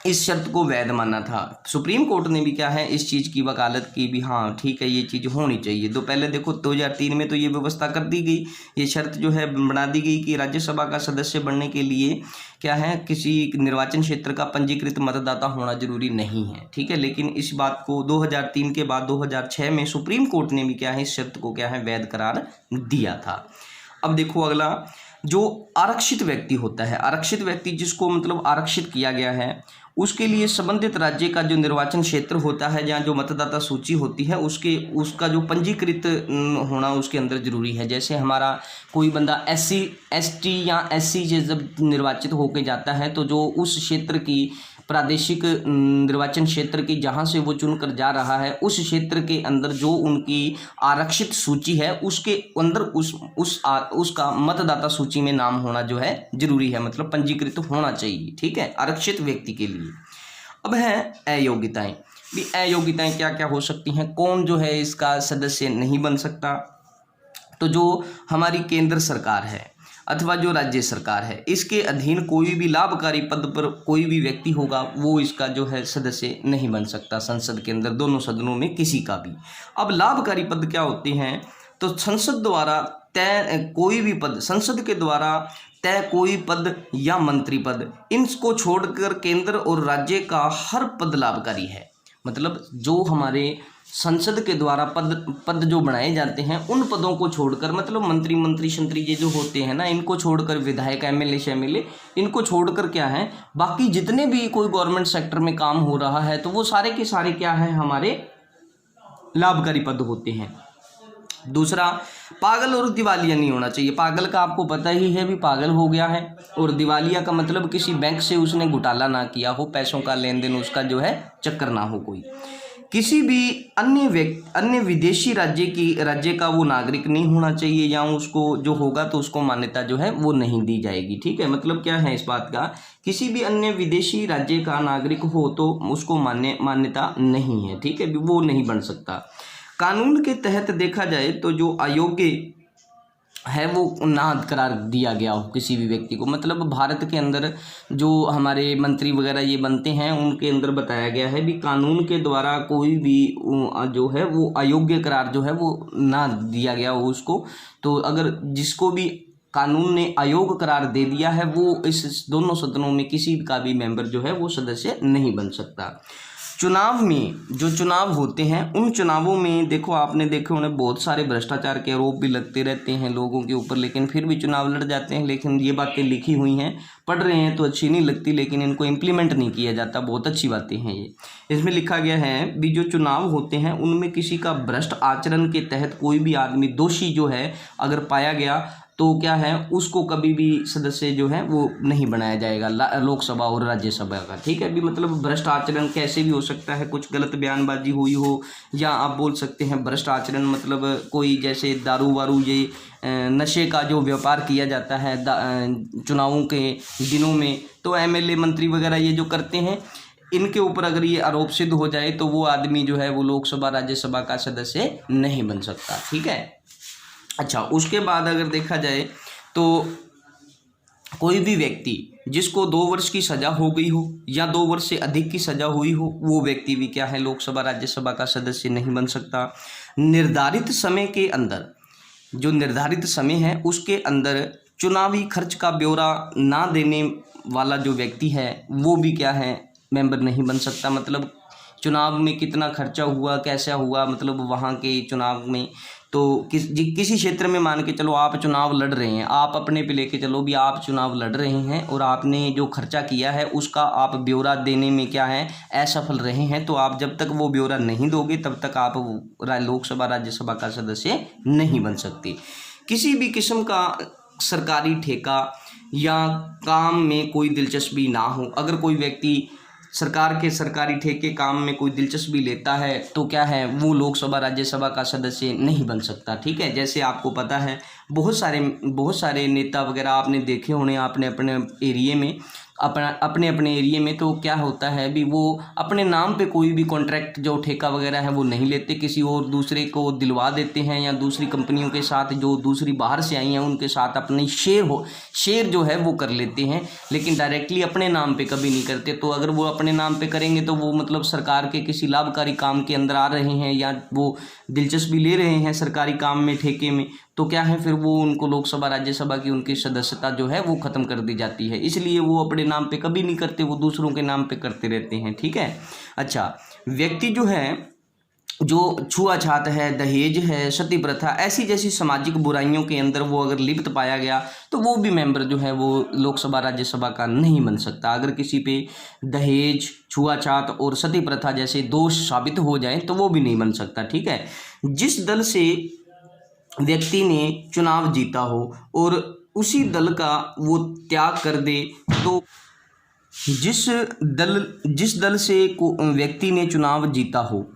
इस शर्त को वैध माना था। सुप्रीम कोर्ट ने भी क्या है इस चीज़ की वकालत की भी, हाँ ठीक है ये चीज़ होनी चाहिए। तो पहले देखो 2003 में तो ये व्यवस्था कर दी गई, ये शर्त जो है बना दी गई कि राज्यसभा का सदस्य बनने के लिए क्या है किसी निर्वाचन क्षेत्र का पंजीकृत मतदाता होना जरूरी नहीं है, ठीक है। लेकिन इस बात को 2003 के बाद 2006 में सुप्रीम कोर्ट ने भी क्या है इस शर्त को क्या है वैध करार दिया था। अब देखो अगला, जो आरक्षित व्यक्ति होता है, आरक्षित व्यक्ति जिसको मतलब आरक्षित किया गया है, उसके लिए संबंधित राज्य का जो निर्वाचन क्षेत्र होता है जहाँ जो मतदाता सूची होती है उसका जो पंजीकृत होना उसके अंदर जरूरी है। जैसे हमारा कोई बंदा SC ST या SC से जब निर्वाचित होकर जाता है तो जो उस क्षेत्र की प्रादेशिक निर्वाचन क्षेत्र की जहाँ से वो चुनकर जा रहा है उस क्षेत्र के अंदर जो उनकी आरक्षित सूची है उसके अंदर उसका मतदाता सूची में नाम होना जो है जरूरी है, मतलब पंजीकृत होना चाहिए, ठीक है, आरक्षित व्यक्ति के लिए। अब है अयोग्यताएं। भी अयोग्यताएं क्या क्या हो सकती हैं, कौन जो है इसका सदस्य नहीं बन सकता। तो जो हमारी केंद्र सरकार है अथवा जो राज्य सरकार है इसके अधीन कोई भी लाभकारी पद पर कोई भी व्यक्ति होगा वो इसका जो है सदस्य नहीं बन सकता संसद के अंदर, दोनों सदनों में किसी का भी। अब लाभकारी पद क्या होते हैं, तो संसद द्वारा तय कोई भी पद, संसद के द्वारा तय कोई पद या मंत्री पद, इनको छोड़कर केंद्र और राज्य का हर पद लाभकारी है। मतलब जो हमारे संसद के द्वारा पद जो बनाए जाते हैं उन पदों को छोड़कर, मतलब मंत्री शंत्री ये जो होते हैं ना इनको छोड़कर, विधायक MLA इनको छोड़कर क्या है बाकी जितने भी कोई गवर्नमेंट सेक्टर में काम हो रहा है तो वो सारे के सारे क्या है हमारे लाभकारी पद होते हैं। दूसरा, पागल और दिवालिया नहीं होना चाहिए। पागल का आपको पता ही है भी पागल हो गया है, और दिवालिया का मतलब किसी बैंक से उसने घोटाला ना किया हो, पैसों का लेन देन उसका जो है चक्कर ना हो कोई। किसी भी अन्य विदेशी राज्य का वो नागरिक नहीं होना चाहिए, या उसको जो होगा तो उसको मान्यता जो है वो नहीं दी जाएगी, ठीक है। मतलब क्या है इस बात का, किसी भी अन्य विदेशी राज्य का नागरिक हो तो उसको मान्यता नहीं है, ठीक है, वो नहीं बन सकता। कानून के तहत देखा जाए तो जो अयोग्य है वो ना करार दिया गया हो किसी भी व्यक्ति को। मतलब भारत के अंदर जो हमारे मंत्री वगैरह ये बनते हैं उनके अंदर बताया गया है भी कानून के द्वारा कोई भी जो है वो अयोग्य करार जो है वो ना दिया गया हो उसको। तो अगर जिसको भी कानून ने अयोग्य करार दे दिया है वो इस दोनों सदनों में किसी का भी मेंबर जो है वो सदस्य नहीं बन सकता। चुनाव में जो चुनाव होते हैं उन चुनावों में देखो आपने देखे उन्हें बहुत सारे भ्रष्टाचार के आरोप भी लगते रहते हैं लोगों के ऊपर, लेकिन फिर भी चुनाव लड़ जाते हैं। लेकिन ये बातें लिखी हुई हैं, पढ़ रहे हैं तो अच्छी नहीं लगती, लेकिन इनको इम्प्लीमेंट नहीं किया जाता। बहुत अच्छी बातें हैं ये। इसमें लिखा गया है भी जो चुनाव होते हैं उनमें किसी का भ्रष्ट आचरण के तहत कोई भी आदमी दोषी जो है अगर पाया गया तो क्या है उसको कभी भी सदस्य जो है वो नहीं बनाया जाएगा लोकसभा और राज्यसभा का, ठीक है भी। मतलब भ्रष्ट आचरण कैसे भी हो सकता है, कुछ गलत बयानबाजी हुई हो, या आप बोल सकते हैं भ्रष्ट आचरण मतलब कोई जैसे दारू वारू ये नशे का जो व्यापार किया जाता है चुनावों के दिनों में, तो MLA मंत्री वगैरह ये जो करते हैं इनके ऊपर अगर ये आरोप सिद्ध हो जाए तो वो आदमी जो है वो लोकसभा राज्यसभा का सदस्य नहीं बन सकता, ठीक है। अच्छा, उसके बाद अगर देखा जाए तो कोई भी व्यक्ति जिसको 2 वर्ष की सज़ा हो गई हो या 2 वर्ष से अधिक की सज़ा हुई हो वो व्यक्ति भी क्या है लोकसभा राज्यसभा का सदस्य नहीं बन सकता। निर्धारित समय के अंदर, जो निर्धारित समय है उसके अंदर चुनावी खर्च का ब्यौरा ना देने वाला जो व्यक्ति है वो भी क्या है मेंबर नहीं बन सकता। मतलब चुनाव में कितना खर्चा हुआ, कैसा हुआ, मतलब वहाँ के चुनाव में तो किसी क्षेत्र में मान के चलो आप चुनाव लड़ रहे हैं, आप अपने पे लेके चलो भी आप चुनाव लड़ रहे हैं और आपने जो खर्चा किया है उसका आप ब्यौरा देने में क्या है असफल रहे हैं, तो आप जब तक वो ब्यौरा नहीं दोगे तब तक आप लोकसभा राज्यसभा का सदस्य नहीं बन सकते। किसी भी किस्म का सरकारी ठेका या काम में कोई दिलचस्पी ना हो, अगर कोई व्यक्ति सरकार के सरकारी ठेके काम में कोई दिलचस्पी लेता है तो क्या है, वो लोकसभा राज्यसभा का सदस्य नहीं बन सकता। ठीक है, जैसे आपको पता है बहुत सारे नेता वगैरह आपने देखे होने अपने अपने एरिए में, अपने एरिए में। तो क्या होता है भी वो अपने नाम पे कोई भी कॉन्ट्रैक्ट जो ठेका वगैरह है वो नहीं लेते, किसी और दूसरे को दिलवा देते हैं, या दूसरी कंपनियों के साथ जो दूसरी बाहर से आई हैं उनके साथ अपनी शेयर जो है वो कर लेते हैं, लेकिन डायरेक्टली अपने नाम पे कभी नहीं करते। तो अगर वो अपने नाम पे करेंगे तो वो मतलब सरकार के किसी लाभकारी काम के अंदर आ रहे हैं या वो दिलचस्पी ले रहे हैं सरकारी काम में, ठेके में, तो क्या है फिर वो उनको लोकसभा राज्यसभा की उनकी सदस्यता जो है वो ख़त्म कर दी जाती है। इसलिए वो अपने नाम पे कभी नहीं करते, वो दूसरों के नाम पे करते रहते हैं। ठीक है, अच्छा, व्यक्ति जो है जो छुआछात है, दहेज है, सती प्रथा, ऐसी जैसी सामाजिक बुराइयों के अंदर वो अगर लिप्त पाया गया तो वो भी मेंबर जो है वो लोकसभा राज्यसभा का नहीं बन सकता। अगर किसी पे दहेज, छुआछात और सती प्रथा जैसे दोष साबित हो जाए तो वो भी नहीं बन सकता। ठीक है, जिस दल से व्यक्ति ने चुनाव जीता हो और उसी दल का वो त्याग कर दे, तो जिस दल से व्यक्ति ने चुनाव जीता हो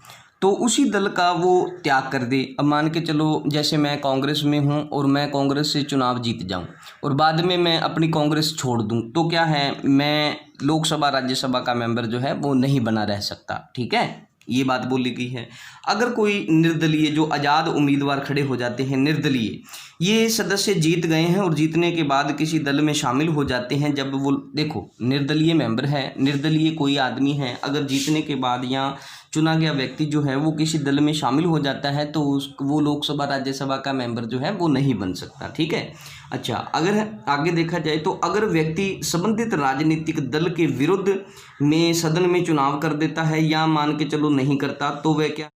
तो उसी दल का वो त्याग कर दे। अब मान के चलो जैसे मैं कांग्रेस में हूँ और मैं कांग्रेस से चुनाव जीत जाऊँ और बाद में मैं अपनी कांग्रेस छोड़ दूँ, तो क्या है, मैं लोकसभा राज्यसभा का मेंबर जो है वो नहीं बना रह सकता। ठीक है, ये बात बोली गई है। अगर कोई निर्दलीय, जो आज़ाद उम्मीदवार खड़े हो जाते हैं निर्दलीय, ये सदस्य जीत गए हैं और जीतने के बाद किसी दल में शामिल हो जाते हैं, जब वो देखो निर्दलीय मेंबर है, निर्दलीय कोई आदमी है, अगर जीतने के बाद या चुना गया व्यक्ति जो है वो किसी दल में शामिल हो जाता है तो वो लोकसभा राज्यसभा का मेंबर जो है वो नहीं बन सकता। ठीक है, अच्छा, अगर आगे देखा जाए तो अगर व्यक्ति संबंधित राजनीतिक दल के विरुद्ध में सदन में चुनाव कर देता है या मान के चलो नहीं करता, तो वह क्या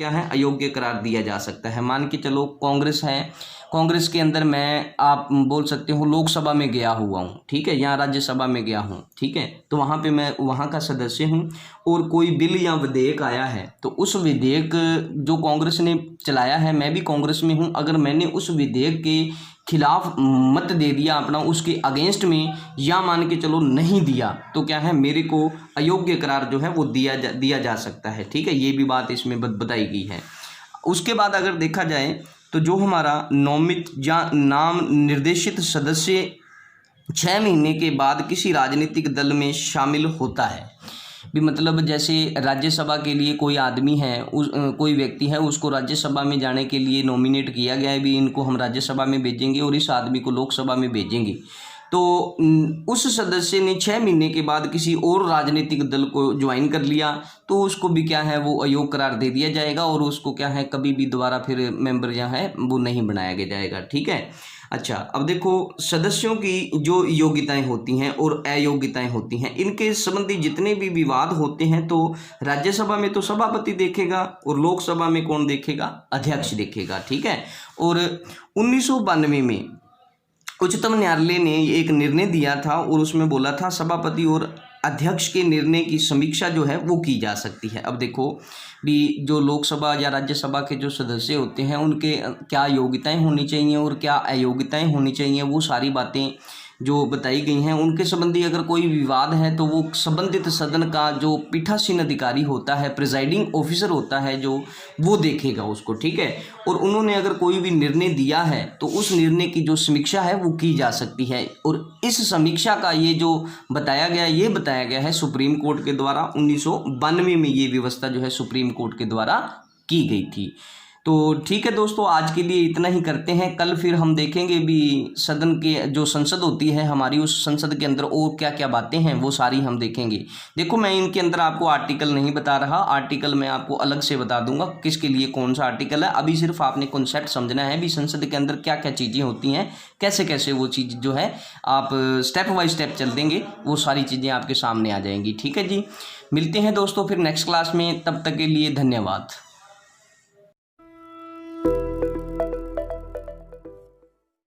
है, अयोग्य करार दिया जा सकता है। मान के चलो कांग्रेस है, कांग्रेस के अंदर मैं, आप बोल सकते हो, लोकसभा में गया हुआ हूँ, ठीक है, यहाँ राज्यसभा में गया हूँ, ठीक है, तो वहाँ पे मैं वहाँ का सदस्य हूँ और कोई बिल या विधेयक आया है तो उस विधेयक जो कांग्रेस ने चलाया है, मैं भी कांग्रेस में हूँ, अगर मैंने उस विधेयक के खिलाफ मत दे दिया अपना, उसके अगेंस्ट में, या मान के चलो नहीं दिया, तो क्या है, मेरे को अयोग्य करार जो है वो दिया जा सकता है। ठीक है, ये भी बात इसमें बताई गई है। उसके बाद अगर देखा जाए तो जो हमारा नोमित या नाम निर्देशित सदस्य 6 महीने के बाद किसी राजनीतिक दल में शामिल होता है, भी मतलब जैसे राज्यसभा के लिए कोई आदमी है, कोई व्यक्ति है, उसको राज्यसभा में जाने के लिए नॉमिनेट किया गया है, भी इनको हम राज्यसभा में भेजेंगे और इस आदमी को लोकसभा में भेजेंगे, तो उस सदस्य ने 6 महीने के बाद किसी और राजनीतिक दल को ज्वाइन कर लिया तो उसको भी क्या है, वो अयोग्य करार दे दिया जाएगा और उसको क्या है, कभी भी दोबारा फिर मेंबर जो है वो नहीं बनाया जाएगा। ठीक है, अच्छा, अब देखो सदस्यों की जो योग्यताएं होती हैं और अयोग्यताएं होती हैं, इनके संबंधी जितने भी विवाद होते हैं तो राज्यसभा में तो सभापति देखेगा और लोकसभा में कौन देखेगा, अध्यक्ष देखेगा। ठीक है, और 1992 में उच्चतम न्यायालय ने एक निर्णय दिया था और उसमें बोला था सभापति और अध्यक्ष के निर्णय की समीक्षा जो है वो की जा सकती है। अब देखो भी जो लोकसभा या राज्यसभा के जो सदस्य होते हैं उनके क्या योग्यताएं होनी चाहिए और क्या अयोग्यताएं होनी चाहिए, वो सारी बातें जो बताई गई हैं, उनके संबंधी अगर कोई विवाद है तो वो संबंधित सदन का जो पीठासीन अधिकारी होता है, प्रिजाइडिंग ऑफिसर होता है, जो वो देखेगा उसको। ठीक है, और उन्होंने अगर कोई भी निर्णय दिया है तो उस निर्णय की जो समीक्षा है वो की जा सकती है और इस समीक्षा का ये जो बताया गया है सुप्रीम कोर्ट के द्वारा 1992 में ये व्यवस्था जो है सुप्रीम कोर्ट के द्वारा की गई थी। तो ठीक है दोस्तों, आज के लिए इतना ही करते हैं। कल फिर हम देखेंगे भी सदन के जो संसद होती है हमारी, उस संसद के अंदर और क्या क्या बातें हैं वो सारी हम देखेंगे। देखो मैं इनके अंदर आपको आर्टिकल नहीं बता रहा, आर्टिकल मैं आपको अलग से बता दूंगा किसके लिए कौन सा आर्टिकल है। अभी सिर्फ आपने कॉन्सेप्ट समझना है भी संसद के अंदर क्या क्या चीज़ें होती हैं, कैसे कैसे वो चीज़ जो है आप स्टेप बाय स्टेप चल देंगे, वो सारी चीज़ें आपके सामने आ जाएंगी। ठीक है जी, मिलते हैं दोस्तों फिर नेक्स्ट क्लास में, तब तक के लिए धन्यवाद।